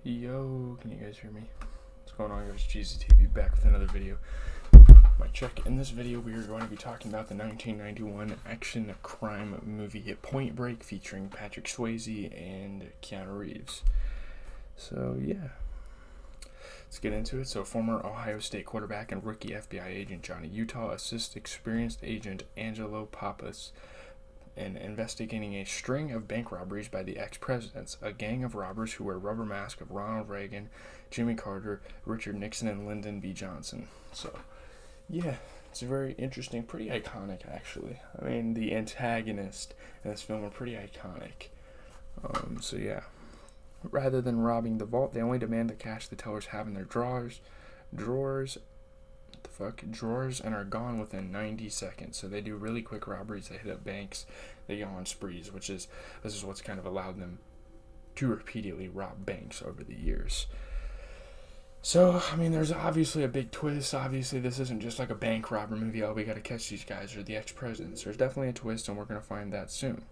Yo, can you guys hear me? What's going on, guys? GZTV back with another video. My check. In this video, we are going to be talking about the 1991 action crime movie Point Break featuring Patrick Swayze and Keanu Reeves. So, yeah. Let's get into it. So, former Ohio State quarterback and rookie FBI agent Johnny Utah assists experienced agent Angelo Pappas in investigating a string of bank robberies by the ex-presidents, a gang of robbers who wear rubber masks of Ronald Reagan, Jimmy Carter, Richard Nixon, and Lyndon B. Johnson. So, yeah, it's very interesting, pretty iconic, actually. I mean, the antagonists in this film are pretty iconic. So, yeah. Rather than robbing the vault, they only demand the cash the tellers have in their drawers, and are gone within 90 seconds. So they do really quick robberies. They hit up banks. They go on sprees, this is what's kind of allowed them to repeatedly rob banks over the years. So, I mean, there's obviously a big twist. Obviously, this isn't just like a bank robber movie. Oh, we got to catch these guys or the ex-presidents. There's definitely a twist, and we're going to find that soon.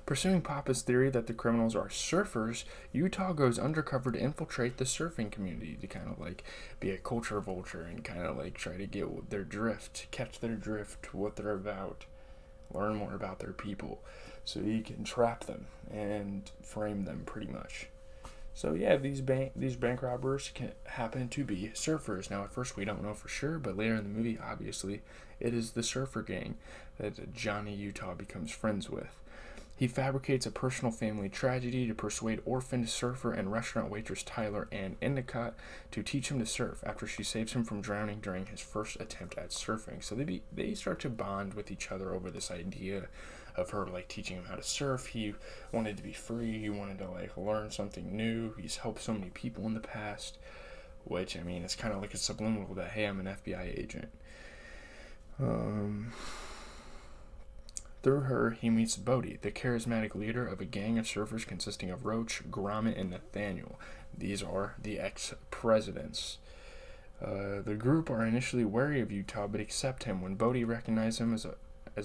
Pursuing Papa's theory that the criminals are surfers, Utah goes undercover to infiltrate the surfing community to kind of like be a culture vulture and kind of like try to get their drift, catch their drift, what they're about, learn more about their people, so he can trap them and frame them pretty much. So yeah, these bank robbers can happen to be surfers. Now at first we don't know for sure, but later in the movie, obviously, it is the surfer gang that Johnny Utah becomes friends with. He fabricates a personal family tragedy to persuade orphaned surfer and restaurant waitress Tyler Ann Endicott to teach him to surf after she saves him from drowning during his first attempt at surfing. So they start to bond with each other over this idea of her like teaching him how to surf. He wanted to be free. He wanted to like learn something new. He's helped so many people in the past, which I mean it's kind of like a subliminal that hey, I'm an FBI agent. Through her, he meets Bodie, the charismatic leader of a gang of surfers consisting of Roach, Gromit, and Nathaniel. These are the ex-presidents. The group are initially wary of Utah, but accept him when Bodie recognizes him as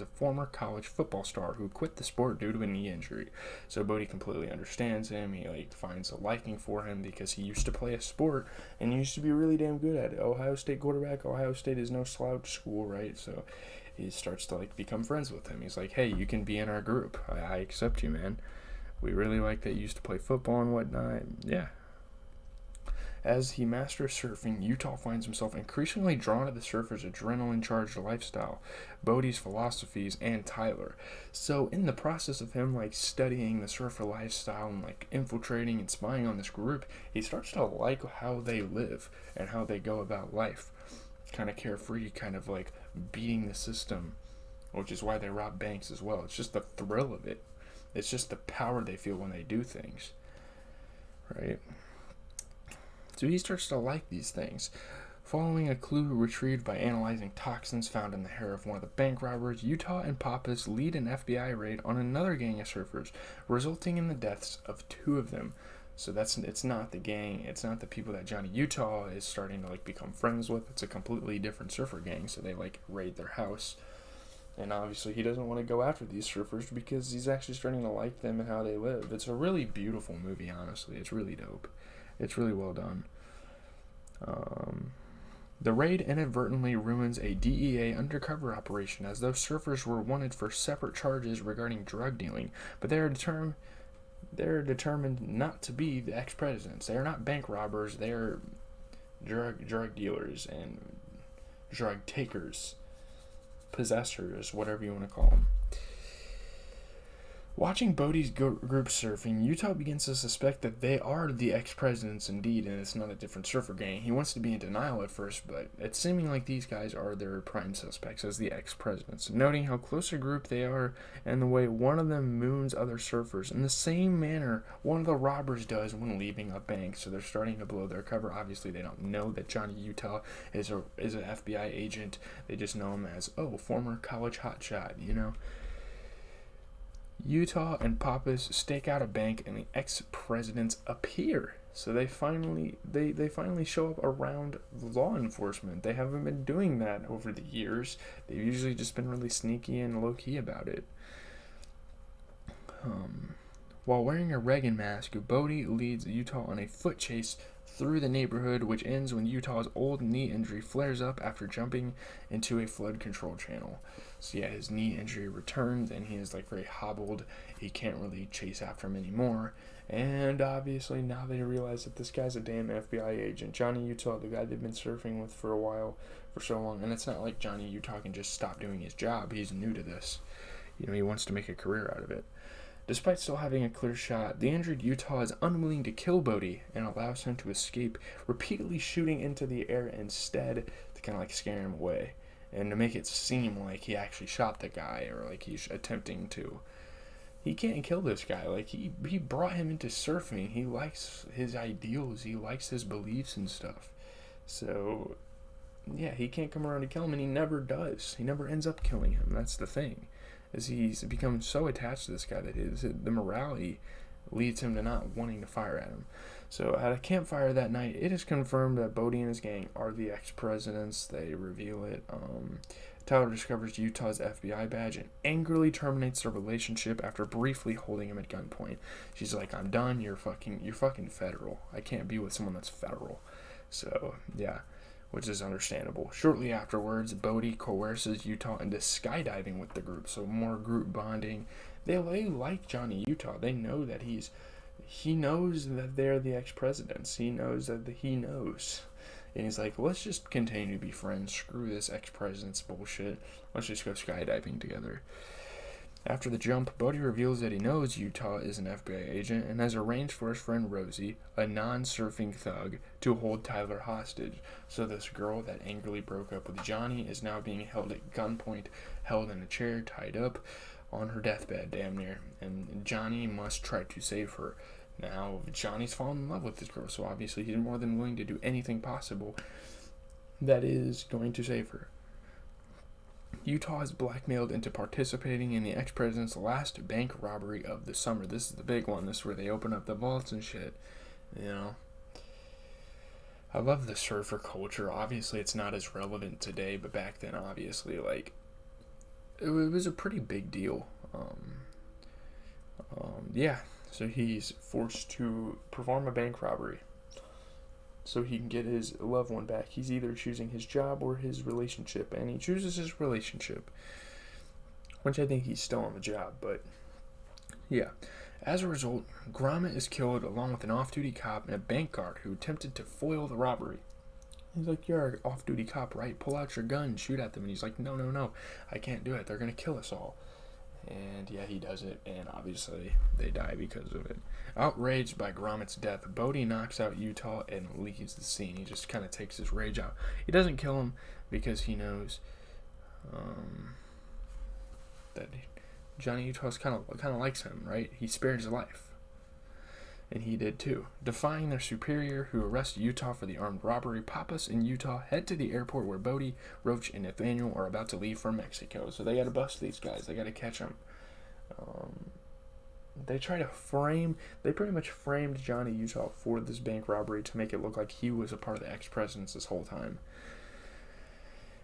a former college football star who quit the sport due to a knee injury. So Bodie completely understands him. He like finds a liking for him because he used to play a sport and used to be really damn good at it. Ohio State quarterback. Ohio State is no slouch school, right? So he starts to like become friends with him. He's like, hey, you can be in our group. I accept you, man. We really like that you used to play football and whatnot. Yeah. As he masters surfing, Utah finds himself increasingly drawn to the surfer's adrenaline-charged lifestyle, Bodie's philosophies, and Tyler. So in the process of him like studying the surfer lifestyle and like infiltrating and spying on this group, he starts to like how they live and how they go about life. Kind of carefree, kind of like beating the system, which is why they rob banks as well. It's just the thrill of it. It's just the power they feel when they do things, right? So he starts to like these things. Following a clue retrieved by analyzing toxins found in the hair of one of the bank robbers, Utah and Pappas lead an FBI raid on another gang of surfers, resulting in the deaths of 2 of them. So it's not the gang, it's not the people that Johnny Utah is starting to like become friends with. It's a completely different surfer gang. So they like raid their house, and obviously he doesn't want to go after these surfers because he's actually starting to like them and how they live. It's a really beautiful movie, honestly. It's really dope. It's really well done. The raid inadvertently ruins a DEA undercover operation as those surfers were wanted for separate charges regarding drug dealing, but they're determined not to be the ex-presidents. They are not bank robbers. They are drug dealers and drug takers, possessors, whatever you want to call them. Watching Bodie's group surfing, Utah begins to suspect that they are the ex-presidents indeed, and it's not a different surfer gang. He wants to be in denial at first, but it's seeming like these guys are their prime suspects as the ex-presidents. Noting how close a group they are and the way one of them moons other surfers in the same manner one of the robbers does when leaving a bank. So they're starting to blow their cover. Obviously, they don't know that Johnny Utah is an FBI agent. They just know him as, former college hotshot, you know? Utah and Pappas stake out a bank and the ex-presidents appear. So they finally show up around law enforcement. They haven't been doing that over the years. They've usually just been really sneaky and low-key about it. While wearing a Reagan mask, Bodie leads Utah on a foot chase through the neighborhood, which ends when Utah's old knee injury flares up after jumping into a flood control channel. So yeah, his knee injury returns, and he is like very hobbled. He can't really chase after him anymore. And obviously now they realize that this guy's a damn FBI agent. Johnny Utah, the guy they've been surfing with for a while, for so long. And it's not like Johnny Utah can just stop doing his job. He's new to this. He wants to make a career out of it. Despite still having a clear shot, the injured Utah is unwilling to kill Bodie and allows him to escape, repeatedly shooting into the air instead to kind of like scare him away and to make it seem like he actually shot the guy or like he's attempting to. He can't kill this guy. Like, he brought him into surfing. He likes his ideals. He likes his beliefs and stuff. So, yeah, he can't come around to kill him, and he never does. He never ends up killing him. That's the thing. Is he's become so attached to this guy that the morality leads him to not wanting to fire at him. So at a campfire that night, it is confirmed that Bodie and his gang are the ex-presidents. They reveal it. Tyler discovers Utah's FBI badge and angrily terminates their relationship after briefly holding him at gunpoint. She's like, "I'm done. You're fucking federal. I can't be with someone that's federal." So yeah, which is understandable. Shortly afterwards, Bodie coerces Utah into skydiving with the group, so more group bonding. They like Johnny Utah. They know that he knows that they're the ex-presidents. He knows that he knows. And he's like, let's just continue to be friends. Screw this ex-president's bullshit. Let's just go skydiving together. After the jump, Bodie reveals that he knows Utah is an FBI agent and has arranged for his friend Rosie, a non-surfing thug, to hold Tyler hostage. So this girl that angrily broke up with Johnny is now being held at gunpoint, held in a chair, tied up, on her deathbed, damn near. And Johnny must try to save her. Now, Johnny's fallen in love with this girl, so obviously he's more than willing to do anything possible that is going to save her. Utah is blackmailed into participating in the ex-president's last bank robbery of the summer. This is the big one. This is where they open up the vaults and shit. I love the surfer culture. Obviously, it's not as relevant today, but back then, obviously, like, it was a pretty big deal. Yeah. So he's forced to perform a bank robbery so he can get his loved one back. He's either choosing his job or his relationship, and he chooses his relationship, which I think he's still on the job, but yeah. As a result, Gromit is killed along with an off-duty cop and a bank guard who attempted to foil the robbery. He's like, "You're an off-duty cop, right? Pull out your gun, shoot at them." And he's like, no, I can't do it. They're going to kill us all. And yeah, he does it, and obviously they die because of it. Outraged by Gromit's death, Bodie knocks out Utah and leaves the scene. He just kind of takes his rage out. He doesn't kill him because he knows that Johnny Utah's kind of likes him, right? He spared his life. And he did too. Defying their superior, who arrests Utah for the armed robbery, Pappas and Utah head to the airport where Bodie, Roach, and Nathaniel are about to leave for Mexico. So they gotta bust these guys. They gotta catch them. They pretty much framed Johnny Utah for this bank robbery to make it look like he was a part of the ex-presidents this whole time.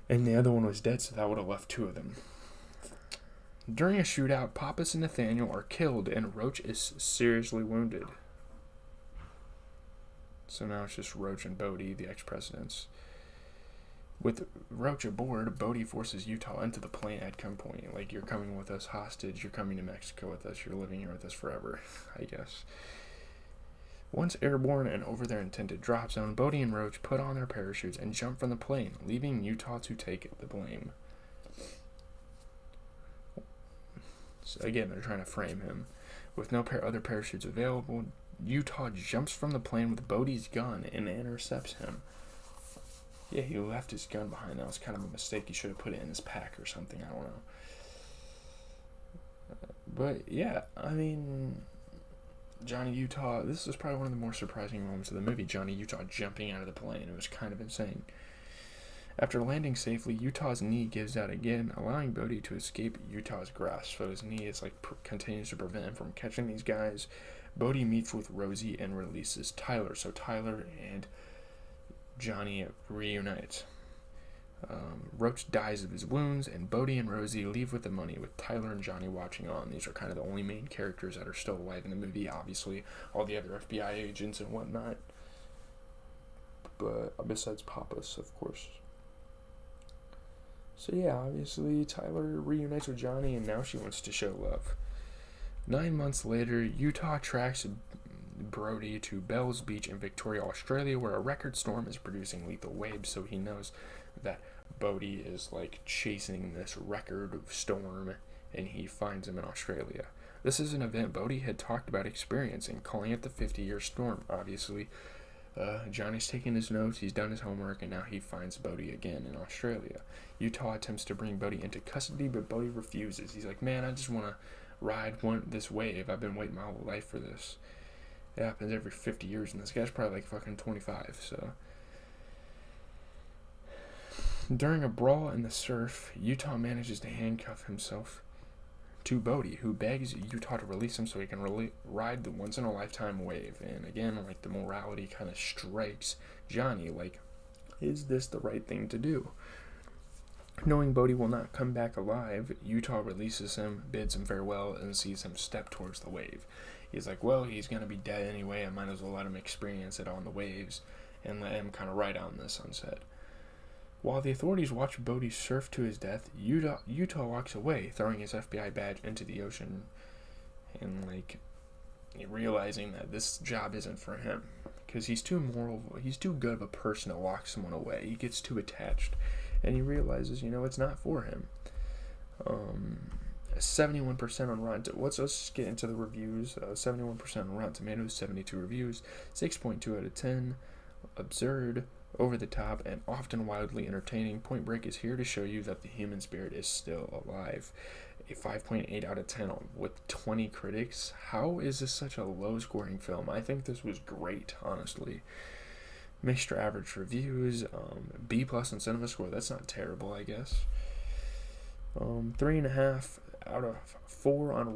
And the other one was dead, so that would have left two of them. During a shootout, Pappas and Nathaniel are killed, and Roach is seriously wounded. So now it's just Roach and Bodie, the ex-presidents. With Roach aboard, Bodie forces Utah into the plane at gunpoint. Like, "You're coming with us hostage, you're coming to Mexico with us, you're living here with us forever," I guess. Once airborne and over their intended drop zone, Bodie and Roach put on their parachutes and jump from the plane, leaving Utah to take the blame. So again, they're trying to frame him. With no other parachutes available, Utah jumps from the plane with Bodie's gun and intercepts him. Yeah, he left his gun behind. That was kind of a mistake. He should have put it in his pack or something. I don't know. But yeah, I mean, Johnny Utah, this is probably one of the more surprising moments of the movie. Johnny Utah jumping out of the plane. It was kind of insane. After landing safely, Utah's knee gives out again, allowing Bodie to escape Utah's grasp. So his knee is continues to prevent him from catching these guys. Bodie meets with Rosie and releases Tyler. So Tyler and Johnny reunite. Roach dies of his wounds, and Bodhi and Rosie leave with the money, with Tyler and Johnny watching on. These are kind of the only main characters that are still alive in the movie. Obviously, all the other FBI agents and whatnot. But besides Pappas, of course. So yeah, obviously Tyler reunites with Johnny, and now she wants to show love. 9 months later, Utah tracks Brody to Bells Beach in Victoria, Australia, where a record storm is producing lethal waves, so he knows that Bodhi is like chasing this record storm, and he finds him in Australia. This is an event Bodhi had talked about experiencing, calling it the 50-year storm. Obviously, Johnny's taking his notes, he's done his homework, and now he finds Bodhi again in Australia. Utah attempts to bring Bodhi into custody, but Bodhi refuses. He's like, man, I just want to ride this wave. I've been waiting my whole life for this. It happens every 50 years, and this guy's probably like fucking 25, so. During a brawl in the surf, Utah manages to handcuff himself to Bodhi, who begs Utah to release him so he can ride the once-in-a-lifetime wave. And again, like, the morality kind of strikes Johnny, like, is this the right thing to do? Knowing Bodhi will not come back alive, Utah releases him, bids him farewell, and sees him step towards the wave. He's like, well, he's going to be dead anyway, I might as well let him experience it on the waves, and let him kind of ride out in the sunset. While the authorities watch Bodhi surf to his death, Utah walks away, throwing his FBI badge into the ocean, and like realizing that this job isn't for him, because he's too good of a person to lock someone away. He gets too attached, and he realizes, it's not for him. 71% on Rotten. Let's get into the reviews. 71% on Rotten Tomatoes, 72 reviews, 6.2 out of 10. Absurd, over the top, and often wildly entertaining. Point Break is here to show you that the human spirit is still alive. A 5.8 out of 10 with 20 critics. How is this such a low-scoring film? I think this was great, honestly. Mixed average reviews. B+ on CinemaScore. That's not terrible, I guess. 3.5 out of 4 on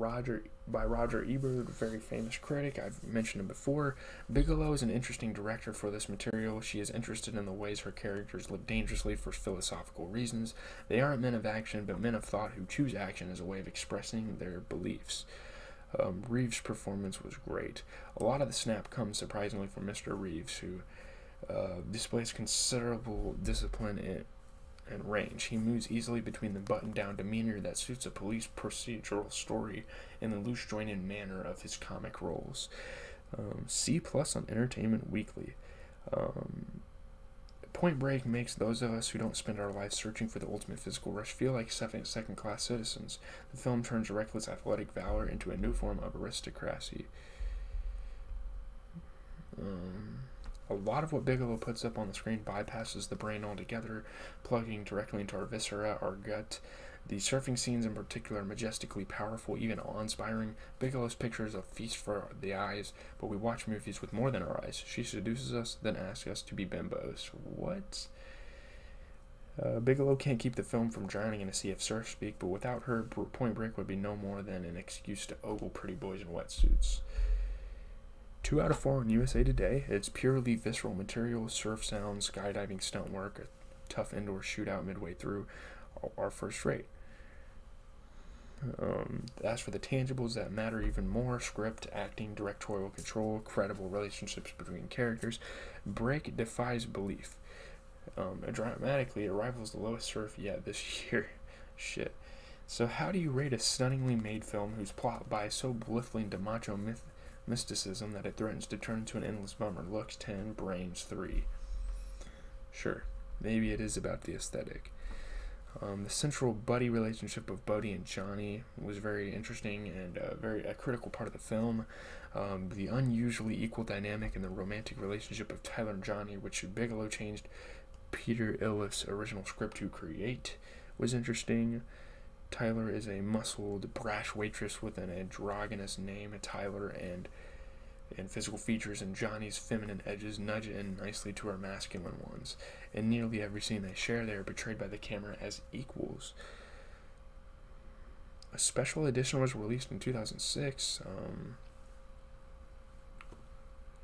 by Roger Ebert, a very famous critic. I've mentioned him before. Bigelow is an interesting director for this material. She is interested in the ways her characters live dangerously for philosophical reasons. They aren't men of action, but men of thought who choose action as a way of expressing their beliefs. Reeves' performance was great. A lot of the snap comes surprisingly from Mr. Reeves, who displays considerable discipline and range. He moves easily between the buttoned-down demeanor that suits a police procedural story and the loose-jointed manner of his comic roles. C+ on Entertainment Weekly. Point Break makes those of us who don't spend our lives searching for the ultimate physical rush feel like second-class citizens. The film turns reckless athletic valor into a new form of aristocracy. A lot of what Bigelow puts up on the screen bypasses the brain altogether, plugging directly into our viscera, our gut. The surfing scenes in particular are majestically powerful, even awe-inspiring. Bigelow's picture is a feast for the eyes, but we watch movies with more than our eyes. She seduces us, then asks us to be bimbos. What? Bigelow can't keep the film from drowning in a sea of surf speak, but without her, Point Break would be no more than an excuse to ogle pretty boys in wetsuits. 2 out of 4 on USA Today. It's purely visceral material, surf sounds, skydiving stunt work, a tough indoor shootout midway through are first rate. As for the tangibles that matter even more, script, acting, directorial control, credible relationships between characters, Break defies belief. Dramatically, it rivals the lowest surf yet this year. Shit. So how do you rate a stunningly made film whose plot buys so blithely into macho mysticism that it threatens to turn into an endless bummer? Looks 10, brains 3. Sure, maybe it is about the aesthetic. The central buddy relationship of Bodhi and Johnny was very interesting and a critical part of the film. The unusually equal dynamic in the romantic relationship of Tyler and Johnny, which Bigelow changed Peter Illiff's original script to create, was interesting. Tyler is a muscled, brash waitress with an androgynous name, Tyler, and physical features, and Johnny's feminine edges nudge in nicely to her masculine ones. In nearly every scene they share, they are portrayed by the camera as equals. A special edition was released in 2006.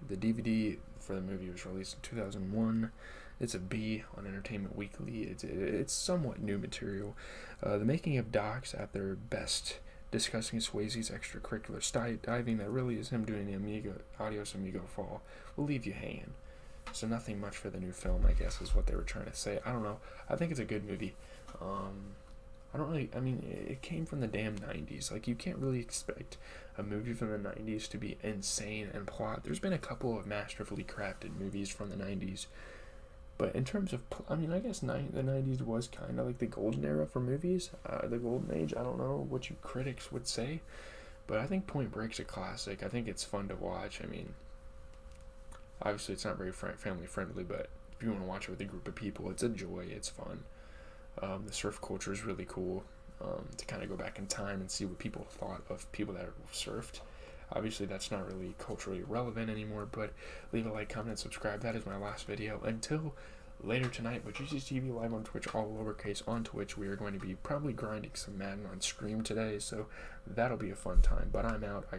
The DVD for the movie was released in 2001. It's a B on Entertainment Weekly. It's somewhat new material. The making of Docs at their best, discussing Swayze's extracurricular diving that really is him doing the Adios Amigo fall, will leave you hanging. So nothing much for the new film, I guess, is what they were trying to say. I don't know. I think it's a good movie. It came from the damn 90s. Like, you can't really expect a movie from the 90s to be insane and plot. There's been a couple of masterfully crafted movies from the 90s. But in terms of, I guess the 90s was kind of like the golden era for movies. The golden age, I don't know what you critics would say. But I think Point Break's a classic. I think it's fun to watch. I mean, obviously it's not very family friendly, but if you want to watch it with a group of people, it's a joy. It's fun. The surf culture is really cool, to kind of go back in time and see what people thought of people that surfed. Obviously, that's not really culturally relevant anymore, but leave a like, comment, and subscribe. That is my last video. Until later tonight, with GC's TV live on Twitch, all lowercase on Twitch, we are going to be probably grinding some Madden on stream today, so that'll be a fun time. But I'm out.